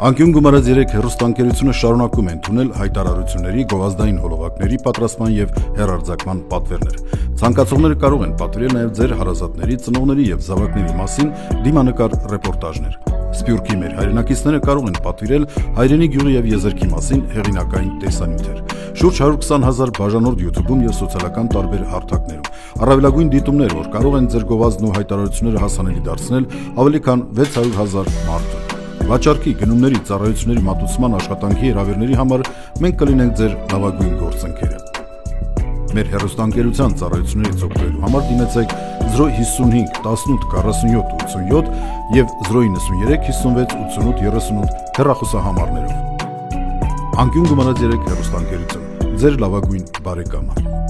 Անկյուն գումարած 3 հեռուստաընկերությունը շարունակում են ընդունել հայտարարությունների, գովազդային հոլովակների պատրաստման եւ հեռարձակման պատվերներ։ Ցանկացողները կարող են պատվիրել նաեւ ձեր հարազատների, ծնողների եւ զավակների մասին դիմանկար ռեպորտաժներ։ Սփյուռքի մեր հայրենակիցները կարող են պատվիրել հայրենի գյուղի եւ եզերքի մասին հեղինակային տեսանյութեր։ Շուրջ 120,000 բաժանորդ YouTube-ում եւ սոցիալական տարբեր հարթակներում։ Առավելագույն դիտումներ, որ կարող են ձեր գովազդն ու հայտարարությունները հասանելի դարձնել ավելի քան 600,000 մարդու։ Վաճառքի, գնումների, ծառայությունների մատուցման աշխատանքի հրավերների համար մենք կլինենք ձեր լավագույն գործընկերը։ Մեր հեռուստաընկերության ծառայություններից օգտվելու համար դիմեցեք 055 18 47 87 եւ 093 56 88 38 հեռախոսահամարներով։ Անկյուն գումարած 3 հեռուստաընկերություն, ձեր լավագույն բարեկամը։